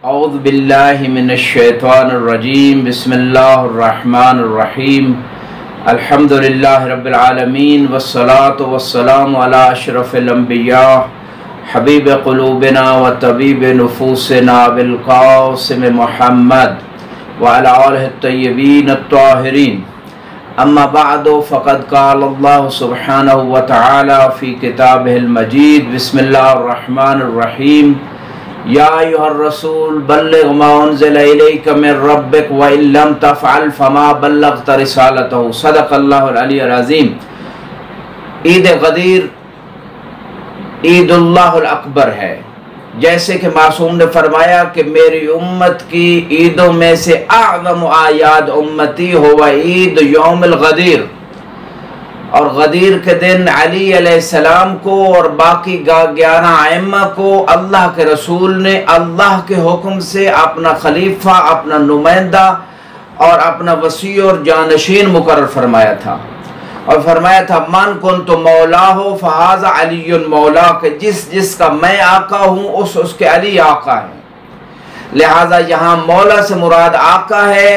اعوذ باللہ من الشیطان الرجیم، بسم اللہ الرحمن الرحیم، الحمدللہ رب العالمین، والصلاة والسلام علی اشرف الانبیاء، حبیب قلوبنا و طبیب نفوسنا بالقاسم محمد وعلى آلہ الطیبین الطاہرین، اما بعد فقد قال اللہ سبحانہ وتعالی فی کتابہ المجید، بسم اللہ الرحمن الرحیم، یا ایھا الرسول بلغ ما انزل الیک من ربک وان لم تفعل فما بلغت رسالتہ، صدق اللہ العلی العظیم۔ عید غدیر عید اللہ الاکبر ہے، جیسے کہ معصوم نے فرمایا کہ میری امت کی عیدوں میں سے اعظم اعیاد امتی ہوا عید یوم الغدیر، اور غدیر کے دن علی علیہ السلام کو اور باقی 11 ائمہ کو اللہ کے رسول نے اللہ کے حکم سے اپنا خلیفہ، اپنا نمائندہ اور اپنا وصی اور جانشین مقرر فرمایا تھا، اور فرمایا تھا من کنت مولا ہو فہذا علی مولا، کہ جس کا میں آقا ہوں اس کے علی آقا ہے۔ لہٰذا یہاں مولا سے مراد آقا ہے،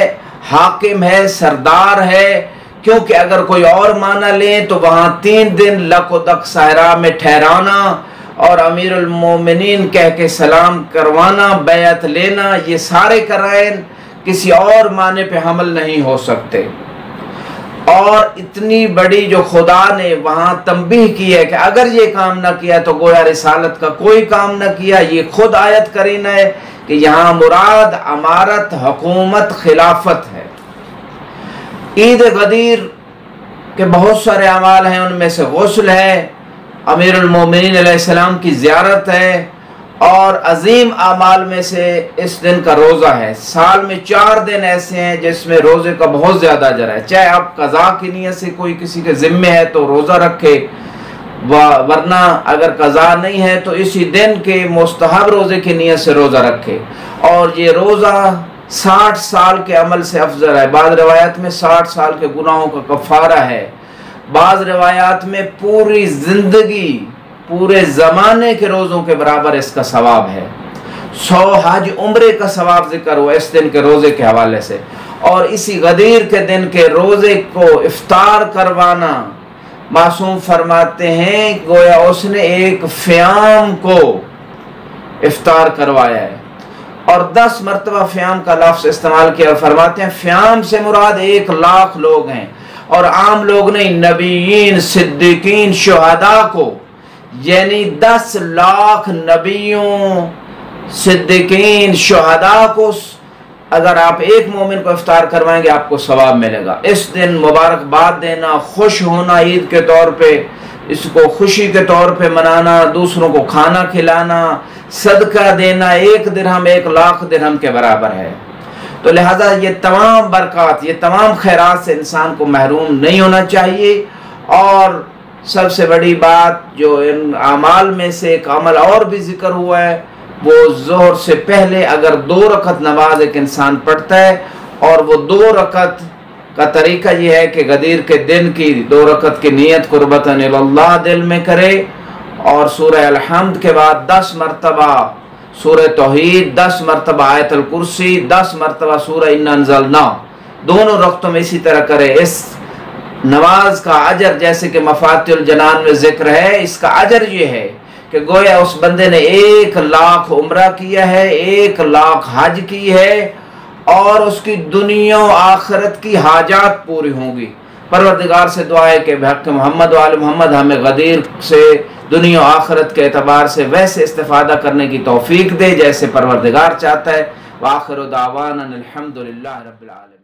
حاکم ہے، سردار ہے، کیونکہ اگر کوئی اور معنی لیں تو وہاں 3 دن لک و دک صحرا میں ٹھہرانا اور امیر المومنین کہہ کے سلام کروانا، بیعت لینا، یہ سارے قرائن کسی اور معنی پہ حمل نہیں ہو سکتے۔ اور اتنی بڑی جو خدا نے وہاں تنبیہ کی ہے کہ اگر یہ کام نہ کیا تو گویا رسالت کا کوئی کام نہ کیا، یہ خود آیت کرینہ ہے کہ یہاں مراد امارت، حکومت، خلافت ہے۔ عید غدیر کے بہت سارے اعمال ہیں، ان میں سے غسل ہے، امیر المومنین علیہ السلام کی زیارت ہے، اور عظیم اعمال میں سے اس دن کا روزہ ہے۔ سال میں 4 دن ایسے ہیں جس میں روزے کا بہت زیادہ اجر ہے، چاہے آپ قضا کی نیت سے کوئی کسی کے ذمہ ہے تو روزہ رکھے، ورنہ اگر قضا نہیں ہے تو اسی دن کے مستحب روزے کی نیت سے روزہ رکھے۔ اور یہ روزہ 60 سال کے عمل سے افضل ہے، بعض روایات میں 60 سال کے گناہوں کا کفارہ ہے، بعض روایات میں پوری زندگی، پورے زمانے کے روزوں کے برابر اس کا ثواب ہے۔ 100 حج عمرے کا ثواب ذکر ہوا اس دن کے روزے کے حوالے سے۔ اور اسی غدیر کے دن کے روزے کو افطار کروانا، معصوم فرماتے ہیں گویا اس نے ایک فیام کو افطار کروایا ہے، اور 10 مرتبہ فیام کا لفظ استعمال کیا، اور فرماتے ہیں فیام سے مراد 1 لاکھ لوگ ہیں، اور عام لوگ نہیں، نبیین، صدیقین، شہداء کو، یعنی 10 لاکھ نبیوں، صدیقین، شہداء کو اگر آپ ایک مومن کو افطار کروائیں گے آپ کو ثواب ملے گا۔ اس دن مبارکباد دینا، خوش ہونا عید کے طور پہ، اس کو خوشی کے طور پہ منانا، دوسروں کو کھانا کھلانا، صدقہ دینا، 1 درہم 1 لاکھ درہم کے برابر ہے۔ تو لہذا یہ تمام برکات، یہ تمام خیرات سے انسان کو محروم نہیں ہونا چاہیے۔ اور سب سے بڑی بات جو ان اعمال میں سے ایک عمل اور بھی ذکر ہوا ہے، وہ ظہر سے پہلے اگر 2 رکعت نماز ایک انسان پڑھتا ہے، اور وہ 2 رکعت کا طریقہ یہ ہے کہ غدیر کے دن کی 2 رکعت کی نیت قربتاً اللہ دل میں کرے، اور سورہ الحمد کے بعد 10 مرتبہ سورہ توحید، 10 مرتبہ آیت الکرسی، 10 مرتبہ سورہ انا انزلنا، دونوں رکعتوں میں اسی طرح کرے۔ اس نماز کا اجر جیسے کہ مفاتیح الجنان میں ذکر ہے، اس کا اجر یہ ہے کہ گویا اس بندے نے 1 لاکھ عمرہ کیا ہے، 1 لاکھ حج کی ہے، اور اس کی دنیا و آخرت کی حاجات پوری ہوں گی۔ پروردگار سے دعا ہے کہ بحق محمد و آل محمد ہمیں غدیر سے دنیا و آخرت کے اعتبار سے ویسے استفادہ کرنے کی توفیق دے جیسے پروردگار چاہتا ہے۔ وآخر دعوانا الحمدللہ رب العالمین۔